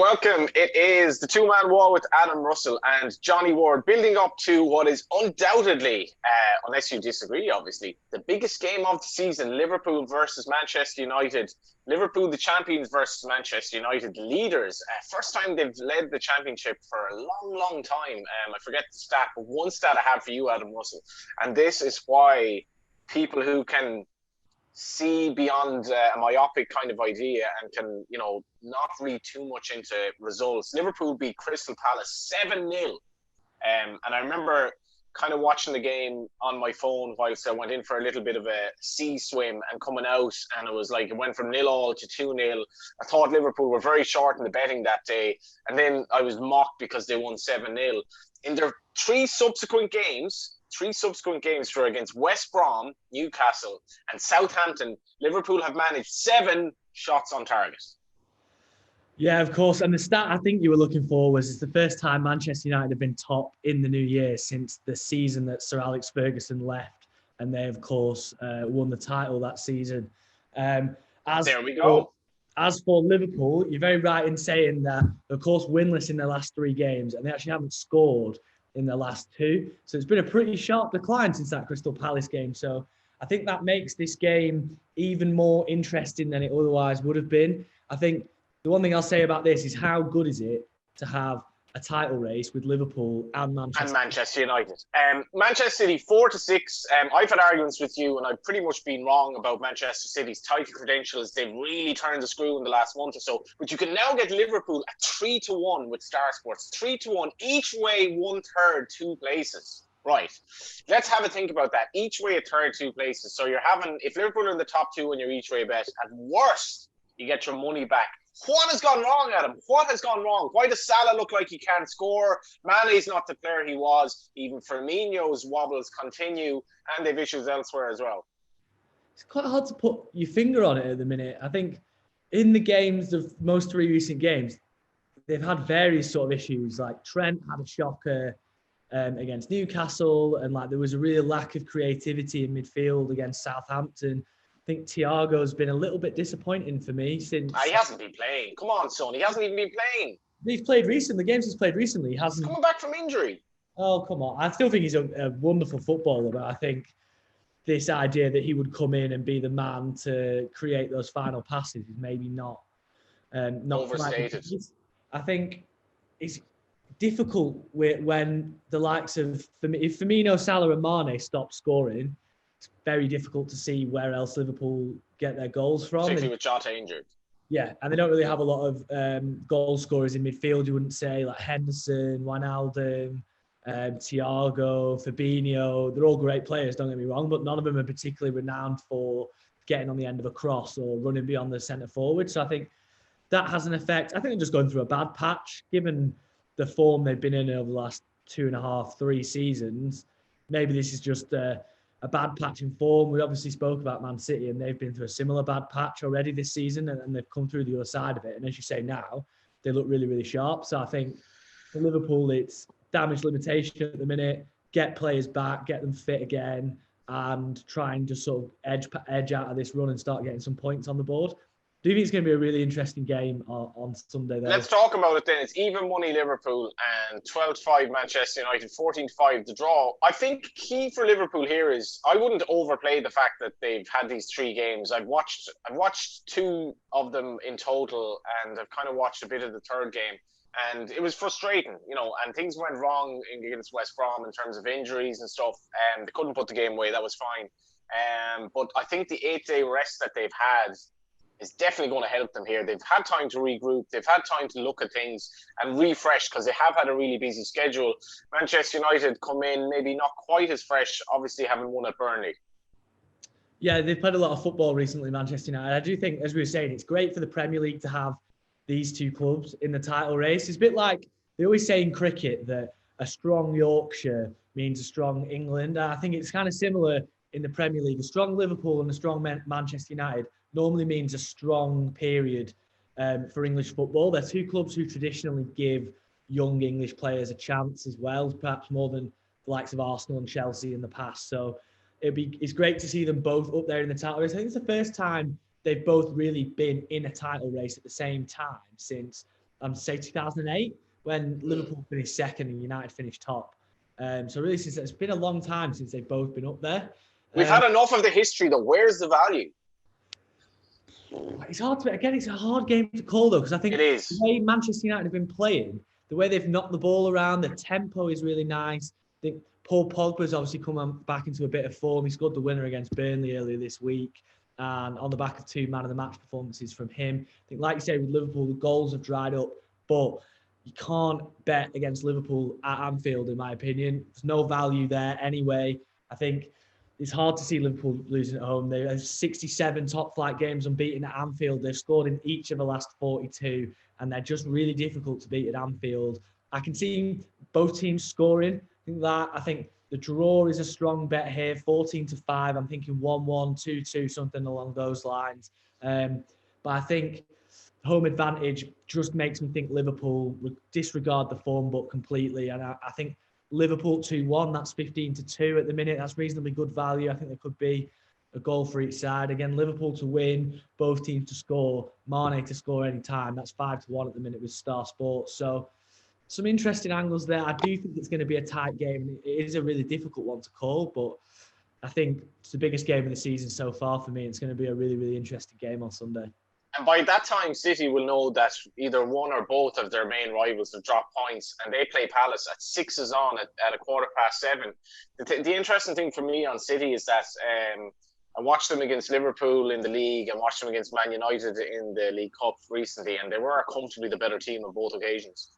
welcome. It is the two-man war with Adam Russell and Johnny Ward, building up to what is undoubtedly, unless you disagree, obviously, the biggest game of the season: Liverpool versus Manchester United. Liverpool, the champions, versus Manchester United, leaders. First time they've led the championship for a long, long time. I forget the stat, but one stat I have for you, Adam Russell, and this is why people who can see beyond a myopic kind of idea and can, not read too much into results. Liverpool beat Crystal Palace 7-0. And I remember kind of watching the game on my phone whilst I went in for a little bit of a sea swim and coming out, and it was like it went from 0-0 to 2-0. I thought Liverpool were very short in the betting that day, and then I was mocked because they won 7-0. In their three subsequent games were against West Brom, Newcastle, and Southampton. Liverpool have managed 7 shots on target. Yeah, of course. And the stat I think you were looking for was it's the first time Manchester United have been top in the new year since the season that Sir Alex Ferguson left. And they, of course, won the title that season. There we go. As for Liverpool, you're very right in saying that, of course, winless in their last 3 games, and they actually haven't scored in the last 2. So it's been a pretty sharp decline since that Crystal Palace game. So I think that makes this game even more interesting than it otherwise would have been. I think the one thing I'll say about this is how good is it to have a title race with Liverpool and Manchester United. Manchester City 4-6. I've had arguments with you, and I've pretty much been wrong about Manchester City's title credentials. They've really turned the screw in the last month or so. But you can now get Liverpool at 3-1 with Star Sports. 3-1 each way, 1/3, 2 places. Right. Let's have a think about that. Each way, 1/3, 2 places. So you're having, if Liverpool are in the top 2 on your each way bet, at worst, you get your money back. What has gone wrong, Adam? What has gone wrong? Why does Salah look like he can't score? Mane's not the player he was. Even Firmino's wobbles continue, and they've issues elsewhere as well. It's quite hard to put your finger on it at the minute. I think in the games, the most 3 recent games, they've had various sort of issues. Like Trent had a shocker against Newcastle, and like there was a real lack of creativity in midfield against Southampton. I think Thiago's been a little bit disappointing for me since... He hasn't been playing. Come on, son. He hasn't even been playing. He's played recently. The games he's played recently, he hasn't... He's coming back from injury. Oh, come on. I still think he's a wonderful footballer, but I think this idea that he would come in and be the man to create those final passes is maybe not overstated. I think it's difficult when the likes of... If Firmino, Salah and Mane stop scoring, it's very difficult to see where else Liverpool get their goals from. Particularly with Jota injured. Yeah, and they don't really have a lot of goal scorers in midfield, you wouldn't say, like Henderson, Wijnaldum, Thiago, Fabinho. They're all great players, don't get me wrong, but none of them are particularly renowned for getting on the end of a cross or running beyond the centre forward. So I think that has an effect. I think they're just going through a bad patch, given the form they've been in over the last 2.5, 3 seasons. Maybe this is just a bad patch in form. We obviously spoke about Man City, and they've been through a similar bad patch already this season, and they've come through the other side of it. And as you say now, they look really, really sharp. So I think for Liverpool, it's damage limitation at the minute, get players back, get them fit again, and try and just sort of edge out of this run and start getting some points on the board. Do you think it's going to be a really interesting game on Sunday, though? Let's talk about it then. It's even money Liverpool and 12-5 Manchester United, 14-5 the draw. I think key for Liverpool here is I wouldn't overplay the fact that they've had these 3 games. I've watched 2 of them in total, and I've kind of watched a bit of the 3rd game. And it was frustrating, and things went wrong against West Brom in terms of injuries and stuff. And they couldn't put the game away. That was fine. But I think the 8-day rest that they've had is definitely going to help them here. They've had time to regroup. They've had time to look at things and refresh because they have had a really busy schedule. Manchester United come in maybe not quite as fresh, obviously having won at Burnley. Yeah, they've played a lot of football recently, Manchester United. I do think, as we were saying, it's great for the Premier League to have these 2 clubs in the title race. It's a bit like they always say in cricket that a strong Yorkshire means a strong England. I think it's kind of similar in the Premier League. A strong Liverpool and a strong Manchester United normally means a strong period for English football. They're 2 clubs who traditionally give young English players a chance as well, perhaps more than the likes of Arsenal and Chelsea in the past. So it's great to see them both up there in the title race. I think it's the first time they've both really been in a title race at the same time since say 2008, when Liverpool finished second and United finished top. So really, since it's been a long time since they've both been up there. We've had enough of the history, though. Where's the value? It's hard to, again, it's a hard game to call, though, because I think it is. The way Manchester United have been playing, the way they've knocked the ball around, the tempo is really nice. I think Paul Pogba's obviously come back into a bit of form. He scored the winner against Burnley earlier this week, and on the back of 2 man of the match performances from him. I think, like you say, with Liverpool, the goals have dried up, but you can't bet against Liverpool at Anfield, in my opinion. There's no value there anyway. I think it's hard to see Liverpool losing at home. They have 67 top-flight games unbeaten at Anfield. They've scored in each of the last 42, and they're just really difficult to beat at Anfield. I can see both teams scoring. I think the draw is a strong bet here, 14-5. I'm thinking 1-1, 2-2, something along those lines. But I think home advantage just makes me think Liverpool would disregard the form book completely. And I think Liverpool 2-1, that's 15-2 at the minute. That's reasonably good value. I think there could be a goal for each side. Again, Liverpool to win, both teams to score, Mane to score any time. That's 5-1 at the minute with Star Sports. So some interesting angles there. I do think it's going to be a tight game. It is a really difficult one to call, but I think it's the biggest game of the season so far for me. It's going to be a really, really interesting game on Sunday. And by that time, City will know that either one or both of their main rivals have dropped points, and they play Palace at 6 on at 7:15. The interesting thing for me on City is that I watched them against Liverpool in the league and watched them against Man United in the League Cup recently, and they were comfortably the better team on both occasions.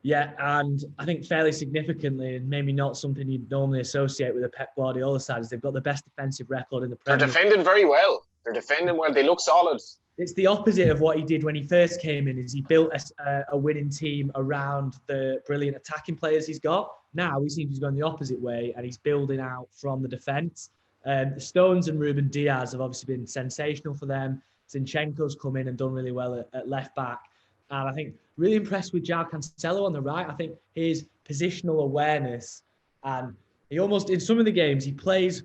Yeah, and I think fairly significantly, and maybe not something you'd normally associate with a Pep Guardiola side, is they've got the best defensive record in the Premier League. They're defending very well. They're defending well. They look solid. It's the opposite of what he did when he first came in. Is he built a winning team around the brilliant attacking players he's got. Now he seems he's going the opposite way, and he's building out from the defence. The Stones and Ruben Diaz have obviously been sensational for them. Zinchenko's come in and done really well at left back. And I think really impressed with João Cancelo on the right. I think his positional awareness, and he almost, in some of the games, he plays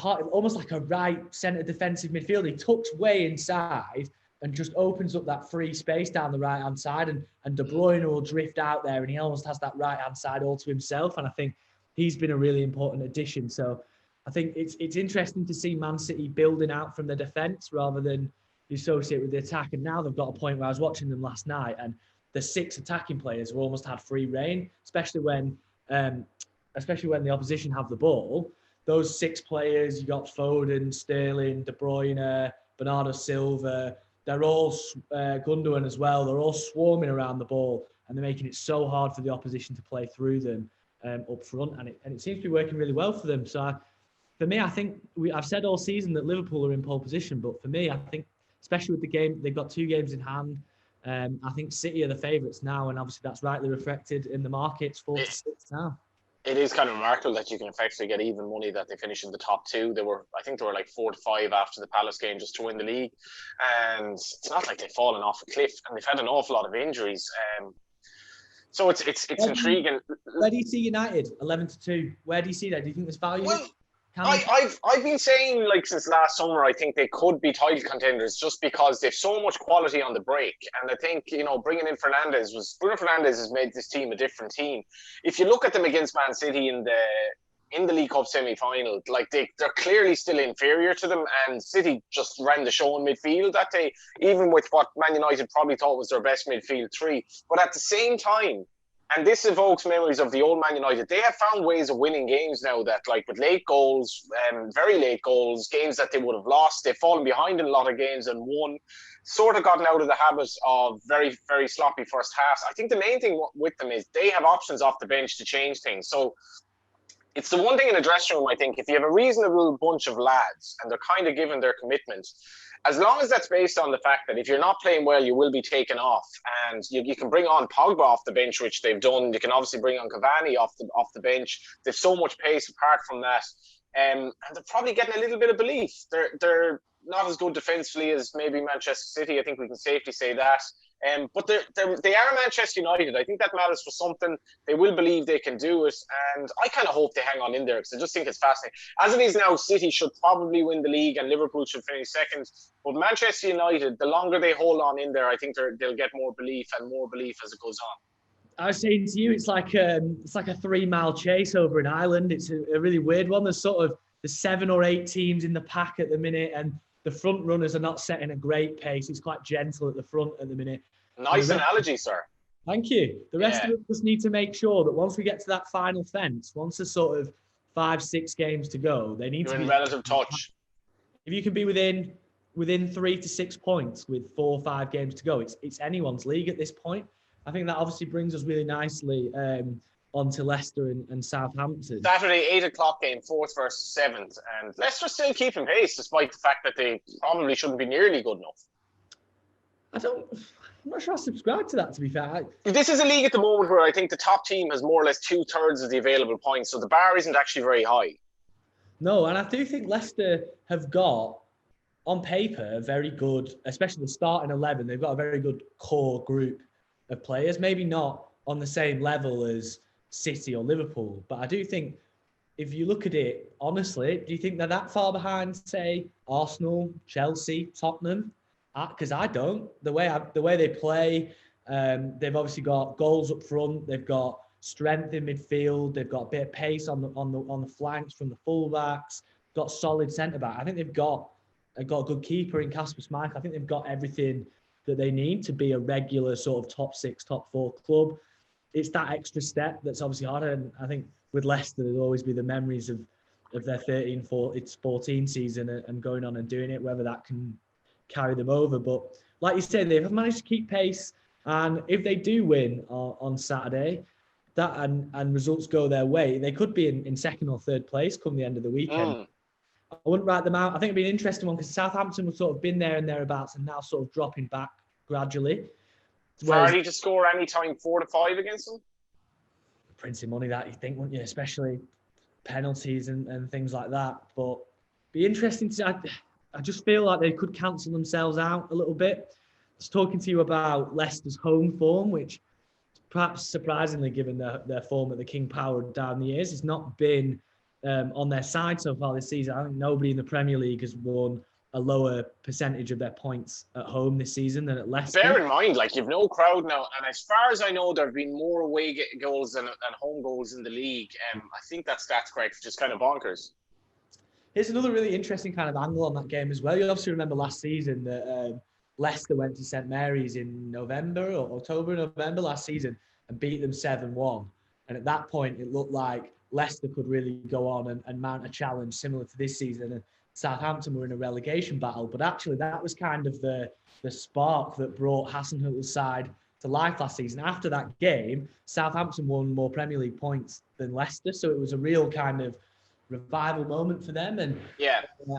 almost like a right centre defensive midfielder. He tucks way inside and just opens up that free space down the right-hand side, and De Bruyne will drift out there, and he almost has that right-hand side all to himself. And I think he's been a really important addition. So I think it's interesting to see Man City building out from the defence rather than associate with the attack. And now they've got a point where I was watching them last night, and the 6 attacking players have almost had free reign, especially when the opposition have the ball. Those 6 players, you got Foden, Sterling, De Bruyne, Bernardo Silva, they're all Gundogan as well. They're all swarming around the ball, and they're making it so hard for the opposition to play through them up front, and it seems to be working really well for them. So for me, I think I've said all season that Liverpool are in pole position, but for me, I think especially with the game, they've got 2 games in hand. I think City are the favourites now, and obviously that's rightly reflected in the markets, 4-6 now. It is kind of remarkable that you can effectively get even money that they finish in the top 2. I think they were like 4-5 after the Palace game just to win the league, and it's not like they've fallen off a cliff, and they've had an awful lot of injuries. So it's intriguing. Where do you see United 11-2? Where do you see that? Do you think there's value? Well, I've been saying, like, since last summer, I think they could be title contenders just because they've so much quality on the break. And I think, bringing in Bruno Fernandes has made this team a different team. If you look at them against Man City in the League Cup semi-final, like they're clearly still inferior to them, and City just ran the show in midfield that day, even with what Man United probably thought was their best midfield 3. But at the same time, and this evokes memories of the old Man United, they have found ways of winning games now that, like, with late goals, very late goals, games that they would have lost, they've fallen behind in a lot of games and won, sort of gotten out of the habit of very, very sloppy first halves. I think the main thing with them is they have options off the bench to change things. So it's the one thing in a dressing room, I think, if you have a reasonable bunch of lads and they're kind of given their commitment, as long as that's based on the fact that if you're not playing well, you will be taken off, and you can bring on Pogba off the bench, which they've done. You can obviously bring on Cavani off the bench. There's so much pace apart from that, and they're probably getting a little bit of belief. They're not as good defensively as maybe Manchester City. I think we can safely say that. But they are Manchester United. I think that matters for something. They will believe they can do it, and I kind of hope they hang on in there because I just think it's fascinating. As it is now, City should probably win the league, and Liverpool should finish second. But Manchester United, the longer they hold on in there, I think they'll get more belief as it goes on. I was saying to you, it's like a 3-mile chase over an island. It's a really weird one. There's 7 or 8 teams in the pack at the minute, and the front runners are not setting a great pace. It's quite gentle at the front at the minute. Nice analogy, sir. Thank you. The rest of us just need to make sure that once we get to that final fence, once there's 5-6 games to go, they need to be in relative touch. If you can be within 3 to 6 points with 4 or 5 games to go, it's anyone's league at this point. I think that obviously brings us really nicely onto Leicester and Southampton. Saturday, 8 o'clock game, 4th versus 7th. And Leicester still keeping pace, despite the fact that they probably shouldn't be nearly good enough. I'm not sure I subscribe to that, to be fair. This is a league at the moment where I think the top team has more or less 2/3 of the available points, so the bar isn't actually very high. No, and I do think Leicester have got, on paper, a very good, especially the starting 11, they've got a very good core group of players. Maybe not on the same level as City or Liverpool, but I do think if you look at it honestly, do you think they're that far behind, say, Arsenal, Chelsea, Tottenham? Because I don't. The way they play, they've obviously got goals up front. They've got strength in midfield. They've got a bit of pace on the flanks from the fullbacks. Got solid centre back. I think they've got a good keeper in Kasper Schmeichel. I think they've got everything that they need to be a regular top 6, top 4 club. It's that extra step that's obviously harder. And I think with Leicester, there'll always be the memories of their 14 season and going on and doing it, whether that can carry them over. But like you said, they've managed to keep pace. And if they do win on Saturday, that and results go their way, they could be in 2nd or 3rd place come the end of the weekend. I wouldn't write them out. I think it'd be an interesting one because Southampton have been there and thereabouts and now dropping back gradually. Vardy to score any time 4 to 5 against them? Printing money, that you think, wouldn't you? Especially penalties and things like that. But be interesting to. I just feel like they could cancel themselves out a little bit. I was talking to you about Leicester's home form, which perhaps surprisingly, given their form at the King Power down the years, has not been on their side so far this season. I think nobody in the Premier League has won a lower percentage of their points at home this season than at Leicester. Bear in mind, you've no crowd now, and as far as I know, there have been more away goals than home goals in the league. I think that stat's correct, which is kind of bonkers. Here's another really interesting kind of angle on that game as well. You obviously remember last season that Leicester went to St Mary's in November last season and beat them 7-1. And at that point, it looked like Leicester could really go on and mount a challenge similar to this season. And Southampton were in a relegation battle. But actually, that was kind of the spark that brought Hasenhüttl's side to life last season. After that game, Southampton won more Premier League points than Leicester. So it was a real kind of revival moment for them. And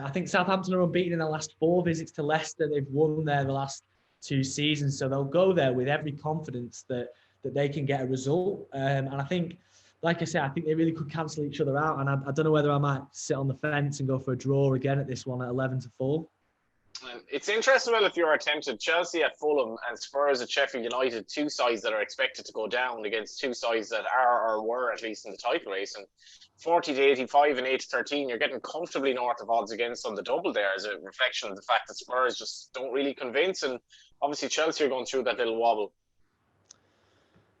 I think Southampton are unbeaten in their last 4 visits to Leicester. They've won there the last 2 seasons. So they'll go there with every confidence that they can get a result. And I think, like I said, I think they really could cancel each other out. And I don't know whether I might sit on the fence and go for a draw again at this one at 11-4. It's interesting, if you're tempted. Chelsea at Fulham and Spurs at Sheffield United, 2 sides that are expected to go down against 2 sides that are or were at least in the title race. And 40-85 and 8-13, you're getting comfortably north of odds against on the double there as a reflection of the fact that Spurs just don't really convince. And obviously Chelsea are going through that little wobble.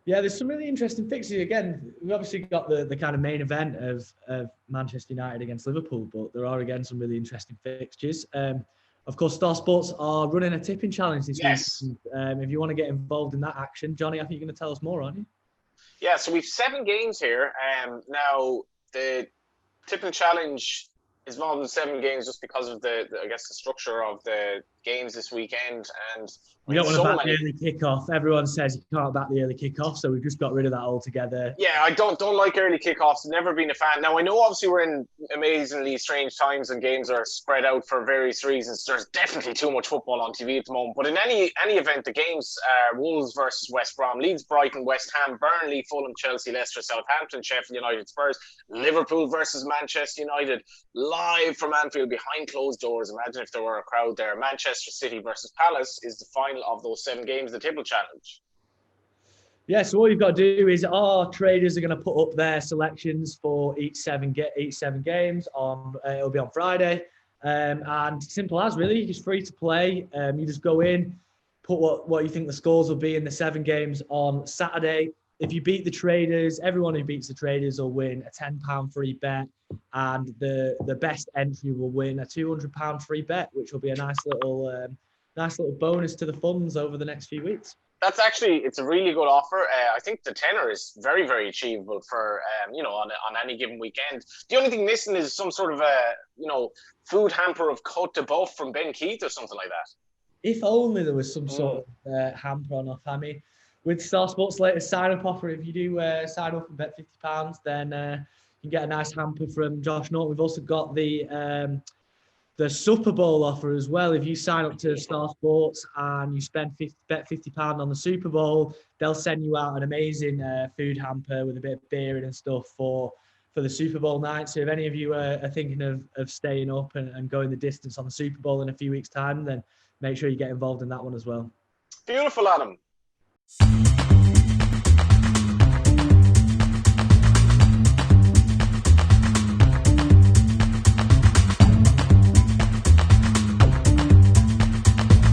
Yeah, there's some really interesting fixtures. Again, we've obviously got the kind of main event of Manchester United against Liverpool, but there are, again, some really interesting fixtures. Of course, Star Sports are running a tipping challenge this week. If you want to get involved in that action, Johnny, I think you're going to tell us more, aren't you? Yeah, so we've 7 games here. Now, the tipping challenge is more than 7 games just because of the structure of the games this weekend. And we don't want to back the early kickoff. Everyone says you can't back the early kickoff, so we've just got rid of that altogether. Yeah, I don't like early kickoffs. Never been a fan. Now, I know obviously we're in amazingly strange times and games are spread out for various reasons. There's definitely too much football on TV at the moment. But in any event, the games are Wolves versus West Brom, Leeds, Brighton, West Ham, Burnley, Fulham, Chelsea, Leicester, Southampton, Sheffield United, Spurs, Liverpool versus Manchester United, live from Anfield behind closed doors. Imagine if there were a crowd there. Manchester Manchester City versus Palace is the final of those 7 games, the Tibble Challenge. Yeah, so all you've got to do is our traders are going to put up their selections for each seven games on. It'll be on Friday, and simple as really, it's free to play. You just go in, put what you think the scores will be in the 7 games on Saturday. If you beat the traders, everyone who beats the traders will win a £10 free bet, and the best entry will win a £200 free bet, which will be a nice little bonus to the funds over the next few weeks. That's actually, it's a really good offer. I think the tenner is very, very achievable for, on any given weekend. The only thing missing is some sort of food hamper of Côte de Boeuf from Ben Keith or something like that. If only there was some sort of hamper on offer. I mean, with Star Sports' latest sign-up offer, if you do sign up and bet £50, then you can get a nice hamper from Josh Norton. We've also got the Super Bowl offer as well. If you sign up to Star Sports and you bet £50 on the Super Bowl, they'll send you out an amazing food hamper with a bit of beer in and stuff for the Super Bowl night. So if any of you are thinking of staying up and going the distance on the Super Bowl in a few weeks' time, then make sure you get involved in that one as well. Beautiful, Adam.